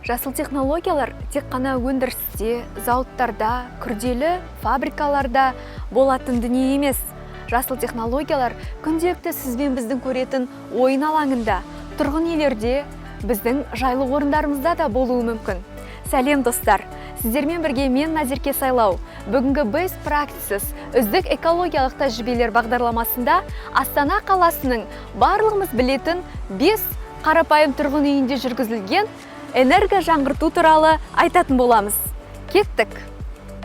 Жасыл технологиялар тек қана өндірісте, зауыттарда, күрделі фабрикаларда болатын дүние емес. Жасыл технологиялар күнделікті сізбен біздің көретін ойын алаңында, тұрғын үйлерде, біздің жайлы орындарымызда да болуы мүмкін. Сәлем достар! Сіздермен бірге мен Назерке Сайлау. Бүгінгі Best Practices үздік экологиялық тәжірибелер бағдарламасында Астана қаласының барлығымыз білетін 5 қарапайым тұрғын үйінде жүргізілген энерго жаңғырту туралы айтатын боламыз. Кеттік!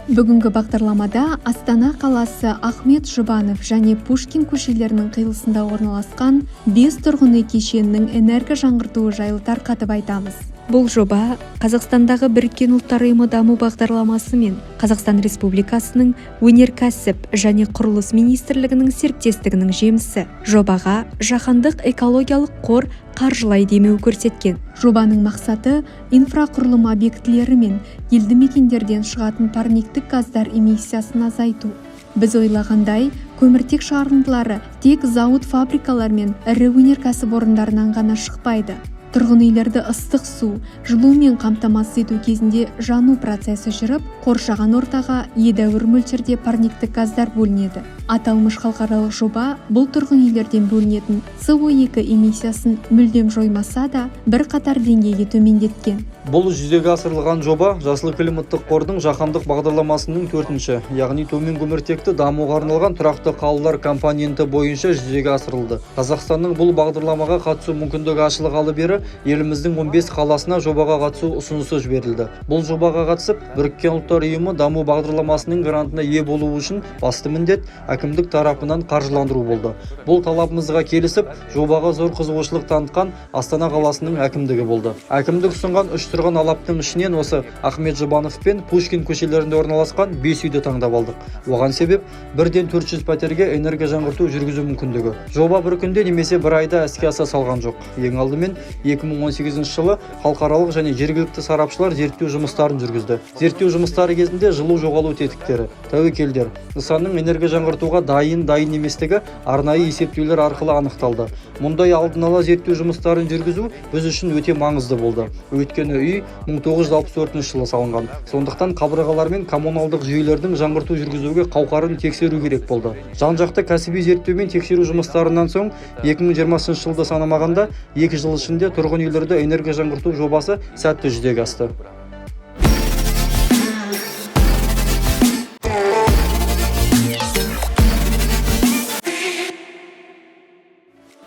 Бүгінгі бағдарламада Астана қаласы Ахмет Жұбанов және Пушкин көшелерінің қиылысында орналасқан 5 тұрғын үй кешенінің энерго жаңғыртуы жайлы тарқатып айтамыз. Бұл жоба Қазақстандағы Біріккен Ұлттар ұйымы даму бағдарламасы мен Қазақстан Республикасының өнеркәсіп және құрылыс министрлігінің серіктестігінің жемісі. Жобаға жаһандық экологиялық қор қаржылай демеу көрсеткен. Жобаның мақсаты инфрақұрылым объектілері мен елді мекендерден шығатын парниктік газдар эмиссиясын азайту. Біз ойлағандай, көміртек шығарындылары тек зауыт, фабрикалар мен ірі өнеркәсіп орындарынан ғана шықпайды. Тұрғын үйлерді ыстық су, жылумен қамтамасыз ету кезінде жану процесі жүріп, қоршаған ортаға едәуір мөлшерде парниктік газдар бөлінеді. Аталмыш халықаралық жоба бұл тұрғын үйлерден бөлінетін СО2 эмиссиясын мүлдем жоймаса да, бірқатар деңгейге төмендеткен. Бұл жүзеге асырылған жоба Жасыл климаттық қордың жаһандық бағдарламасының 4-ші, яғни төмен көміртекті дамуға арналған тұрақты қалалар компоненті бойынша жүзеге асырылды. Қазақстанның бұл бағдарламаға қатысу мүмкіндігі ашылғалы бері еліміздің 15 қаласына жобаға қатысу ұсынысы жіберілді. Бұл жобаға қатысып, Біріккен Ұлттар ұйымы даму бағдарламасының грантына ие болу үшін басты міндет әкімдік тарапынан қаржыландыру болды. Бұл талабымызға келісіп, жобаға зор қызығушылық танытқан Астана қаласының әкімдігі болды. Әкімдік ұсынған 3 тұрғын алаптың ішінен осы Ахмет Жұбанов пен Пушкин көшелерінде орналасқан 5 үйді таңдап алдық. Оған себеп бірден 400 пәтерге энерго жаңғырту жүргізу мүмкіндігі. Жоба бір күнде немесе бір айда іске аса салған жоқ. Ең алдымен 2018 жылы халықаралық және жергілікті сарапшылар зерттеу жұмыстарын жүргізді. Зерттеу жұмыстары кезінде жылу жоғалу тетіктері, тәуекелдер, нысанның энерго жаңғыртуға дайын еместігі арнайы есептеулер арқылы анықталды. Мұндай алдын ала зерттеу жұмыстарын жүргізу біз үшін өте маңызды болды. Өйткені үй 1964 жылы салынған. Сондықтан қабырғалар мен коммуналдық жүйелердің жаңғырту жүргізуге қауқарын тексеру керек болды. Жан-жақты кәсіби зерттеу мен тексеру жұмыстарынан соң 2020 жылды санамағанда 2 жыл ішінде тұрғын үйлерді энерго жаңғырту жобасы сәтті жүзеге асты.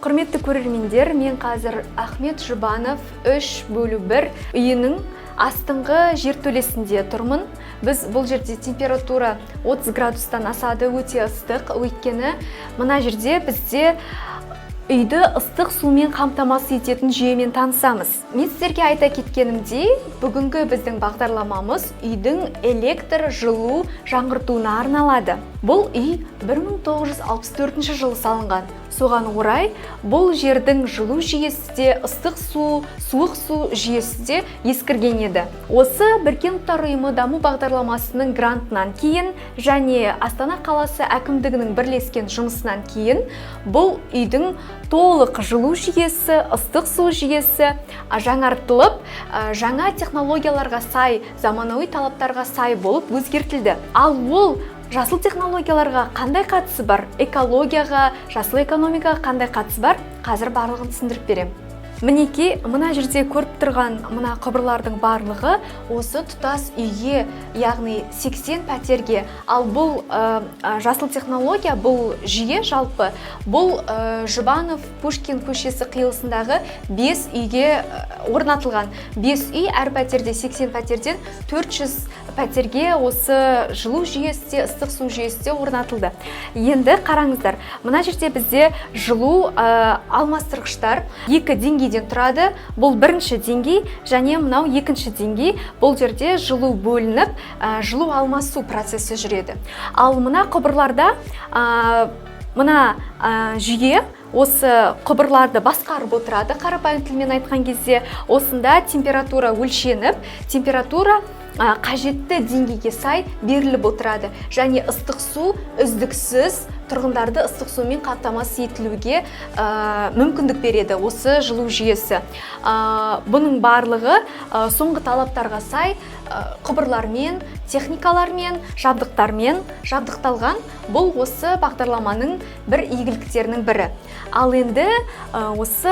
Құрметті көрермендер, мен қазір Ахмет Жұбанов 3/1 үйінің астыңғы жертөлесінде тұрмын. Біз бұл жерде температура 30 градустан асады, өте ыстық. Өйткені мына жерде бізде үйді ыстық сумен қамтамасыз ететін жүйемен танысамыз. Мен сіздерге айта кеткенімдей, бүгінгі біздің бағдарламамыз үйдің электр жылу жаңғыртуына арналады. Бұл үй 1964 жылы салынған. Соған орай, бұл жердің жылу жүйесі де, ыстық су, суық су жүйесі де ескірген еді. Осы Біріккен Ұлттар ұйымы даму бағдарламасының грантынан кейін және Астана қаласы әкімдігінің бірлескен жұмысынан кейін бұл үйдің толық жылу жүйесі, ыстық су жүйесі жаңартылып, жаңа технологияларға сай, заманауи талаптарға сай болып өзгертілді. Ал ол жасыл технологияларға қандай қатысы бар? Экологияға, жасыл экономикаға қандай қатысы бар? Қазір барлығын түсіндіріп берем. Мінеки, мына жерде көріп тұрған мына құбырлардың барлығы осы тұтас үйге, яғни 80 пәтерге. Ал бұл жасыл технология, бұл жүйе жалпы, бұл Жұбанов Пушкин көшесі қиылысындағы 5 үйге орнатылған. 5 үй, әр пәтерде 80 пәтерден 400 пәтерге осы жылу жүйесі, ыстық су жүйесі орнатылды. Енді қараңыздар, мына жерде бізде жылу алмастырғыштар 2 деңгейден тұрады. Бұл бірінші деңгей және мынау екінші деңгей. Бұл жерде жылу бөлініп, жылу алмасу процесі жүреді. Ал мына құбырларда мына жүйе осы құбырларды басқарып отырады. Қарапайым тілмен айтқан кезде осында температура өлшеніп, температура қажетті деңгейге сай беріліп отырады. Және ыстық су үздіксіз тұрғындарды ыстық сумен қамтамасыз етілуге мүмкіндік береді осы жылу жүйесі. Бұның барлығы соңғы талаптарға сай құбырлармен, техникалармен, жабдықтармен жабдықталған. Бұл осы бағдарламаның бір игіліктерінің бірі. Ал енді осы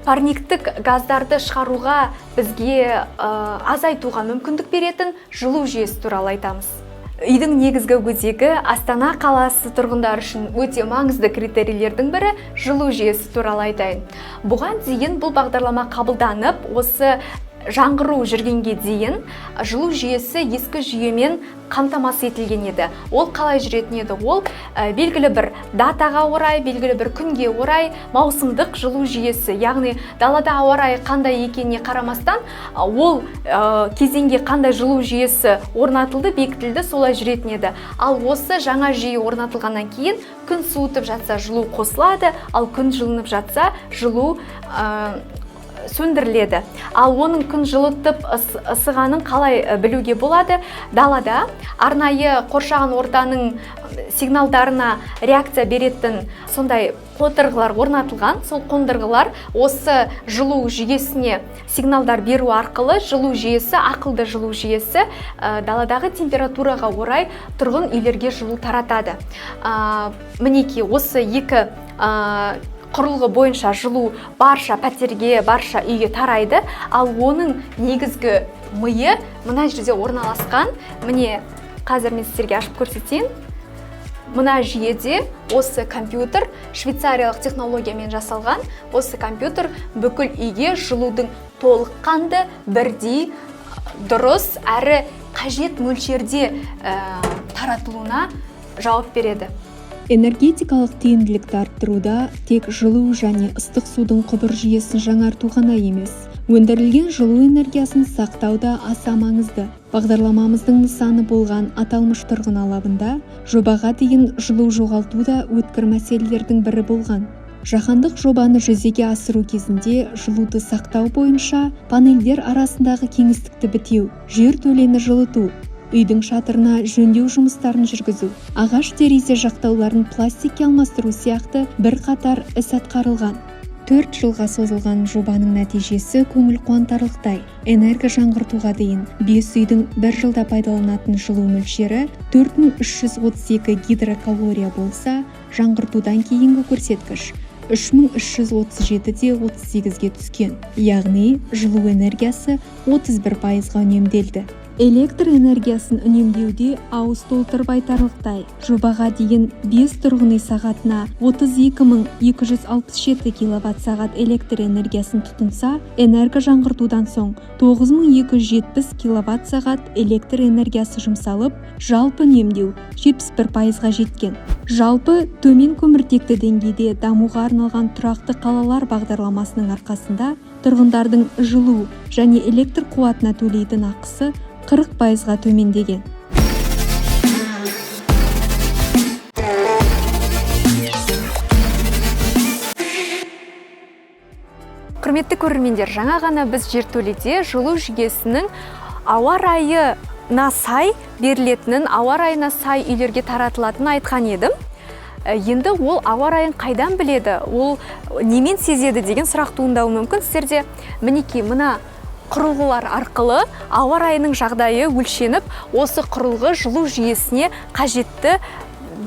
парниктік газдарды шығаруға бізге азайтуға мүмкіндік беретін жылу жүйесі туралы айтамыз. Үйдің негізгі өзегі Астана қаласы тұрғындары үшін өте маңызды критерийлердің бірі жылу жүйесі туралы айтайын. Бұған дейін бұл бағдарлама қабылданып, осы жаңғыру жүргенге дейін жылу жүйесі ескі жүйемен қамтамасыз етілген еді. Ол қалай жүретін еді? Ол белгілі бір датаға орай, белгілі бір күнге орай маусымдық жылу жүйесі, яғни далада ауа райы қандай екеніне қарамастан, ол кезеңге қандай жылу жүйесі орнатылды, бекітілді, солай жүретін еді. Ал осы жаңа жүйе орнатылғаннан кейін күн суытып жатса жылу қосылады, ал күн жылынып жатса жылу сөндіріледі. Ал оның күн жылытып ысығанын қалай білуге болады? Далада арнайы қоршаған ортаның сигналдарына реакция беретін сондай қондырғылар орнатылған. Сол қондырғылар осы жылу жүйесіне сигналдар беру арқылы жылу жүйесі, ақылды жылу жүйесі даладағы температураға орай тұрғын үйлерге жылу таратады. Мінекей осы екі құрылғы бойынша жылу барша пәтерге, барша үйге тарайды, ал оның негізгі миы мына жерде орналасқан. Міне, қазір мен сіздерге ашып көрсетейін. Мына жүйеде осы компьютер швейцариялық технологиямен жасалған. Осы компьютер бүкіл үйге жылудың толыққанды, бірдей, дұрыс әрі қажет мөлшерде таратылуына жауап береді. Энергетикалық тиімділікті арттыруда тек жылу және ыстық судың құбыр жүйесін жаңарту ғана емес, өндірілген жылу энергиясын сақтау да аса маңызды. Бағдарламамыздың нысаны болған аталмыш тұрғын алабында жобаға дейін жылу жоғалту да өткір мәселелердің бірі болған. Жаһандық жобаны жүзеге асыру кезінде жылуды сақтау бойынша панельдер арасындағы кеңістікті бітеу, жертөлені жылыту, үйдің шатырына жөндеу жұмыстарын жүргізу, ағаш терезе жақтауларын пластикке алмастыру сияқты бірқатар іс атқарылған. 4 жылға созылған жобаның нәтижесі көңіл қуантарлықтай. Энерго жаңғыртуға дейін 5 үйдің 1 жылда пайдаланатын жылу мөлшері 4332 гидрокалория болса, жаңғыртудан кейінгі көрсеткіш 3337-де 38-ге түскен. Яғни жылу энергиясы 31%-ға үнемделді. Электр энергиясын үнемдеуде ауыз толтырып айтарлықтай. Жобаға дейін 5 тұрғын үй сағатына 32267 киловатт сағат электр энергиясын тұтынса, энерго жаңғыртудан соң 9270 киловатт сағат электр энергиясы жұмсалып, жалпы үнемдеу 71%-ға жеткен. Жалпы төмен көміртекті деңгейде дамуға арналған тұрақты қалалар бағдарламасының арқасында тұрғындардың жылу және электр қуатына төлейтін ақысы 40%-ға төмендеген. Құрметті көрермендер, жаңа ғана біз жертөледе жылу жүйесінің ауа райына сай берілетінін, ауа райына сай үйлерге таратылатынын айтқан едім. Енді ол ауа райын қайдан біледі, ол немен сезеді деген сұрақ туындауы мүмкін сіздерде. Мінекей, мына құрылғылар арқылы ауа райының жағдайы өлшеніп, осы құрылғы жылу жүйесіне қажетті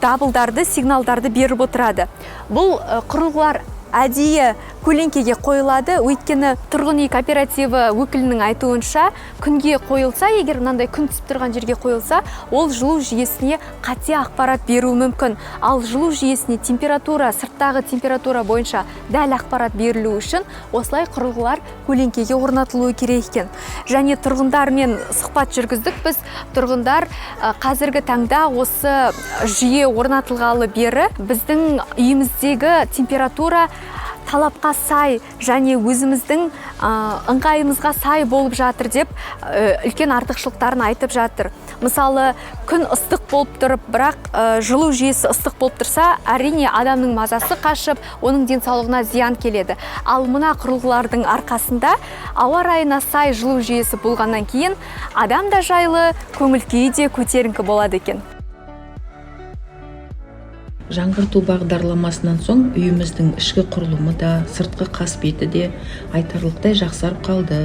дабылдарды, сигналдарды беріп отырады. Бұл құрылғылар әдейі көлеңкеге қойылады, өйткені тұрғын үй кооперативі өкілінің айтуынша, күнге қойылса, егер мынандай күн түсіп тұрған жерге қойылса, ол жылу жүйесіне қате ақпарат беруі мүмкін. Ал жылу жүйесіне температура, сырттағы температура бойынша дәл ақпарат берілу үшін осылай құрылғылар көлеңкеге орнатылуы керек екен. Және тұрғындармен сұхбат жүргіздік. Біз тұрғындар қазіргі таңда осы жүйе орнатылғалы бері біздің үйіміздегі температура талапқа сай және өзіміздің ыңғайымызға сай болып жатыр деп үлкен артықшылықтарын айтып жатыр. Мысалы, күн ыстық болып тұрып, бірақ жылу жүйесі ыстық болып тұрса, әрине адамның мазасы қашып, оның денсаулығына зиян келеді. Ал мына құрылғылардың арқасында ауа райына сай жылу жүйесі болғаннан кейін адам да жайлы, көңіл күйі де көтеріңкі болады екен. Жаңғырту бағдарламасынан соң үйіміздің ішкі құрылымы да, сыртқы қасбеті де айтарлықтай жақсарып қалды.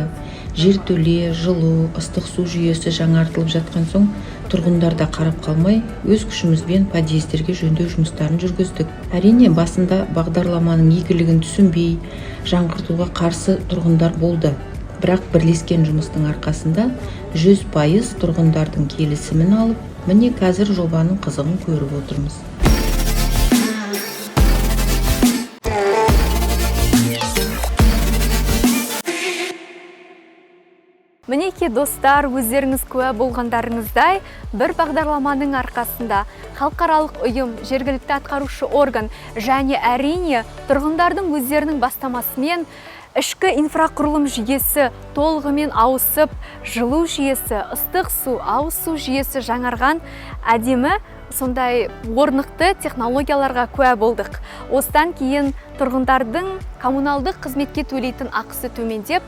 Жертөле, жылу, ыстық су жүйесі жаңартылып жатқан соң тұрғындарда қарап қалмай, өз күшімізбен подъездерге жөндеу жұмыстарын жүргіздік. Әрине, басында бағдарламаның игілігін түсінбей, жаңғыртуға қарсы тұрғындар болды. Бірақ бірлескен жұмыстың арқасында 100% тұрғындардың келісімін алып, міне қазір жобаның қызығын көріп отырмыз. Мінеки достар, өздеріңіз куә болғандарыңыздай, бір бағдарламаның арқасында халықаралық ұйым, жергілікті атқарушы орган және әрине тұрғындардың өздерінің бастамасымен ішкі инфрақұрылым жүйесі толығымен ауысып, жылу жүйесі, ыстық су, ауыз су жүйесі жаңарған әдемі сондай орнықты технологияларға куә болдық. Осыдан кейін тұрғындардың коммуналдық қызметке төлейтін ақысы төмендеп,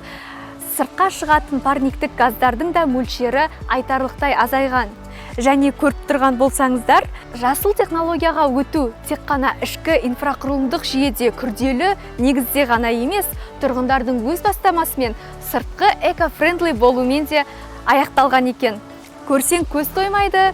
сыртқа шығатын парниктік газдардың да мөлшері айтарлықтай азайған. Және көріп тұрған болсаңыздар, жасыл технологияға өту тек қана ішкі инфрақұрылымдық жүйеде күрделі негізде ғана емес, тұрғындардың өз бастамасымен сыртқы эко-френдли болумен де аяқталған екен. Көрсең көз тоймайды,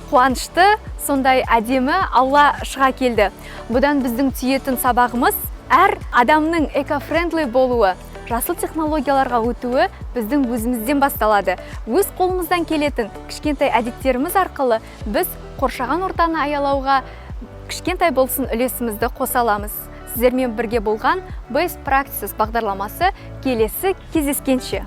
қуанышты, сондай әдемі аула шыға келді. Бұдан біздің түйетін сабағымыз әр адамның эко-френдли болуы, жасыл технологияларға өтуі біздің өзімізден басталады. Өз қолымыздан келетін кішкентай әдеттеріміз арқылы біз қоршаған ортаны аялауға кішкентай болсын үлесімізді қоса аламыз. Сіздермен бірге болған Best Practices бағдарламасы келесі кездескенше.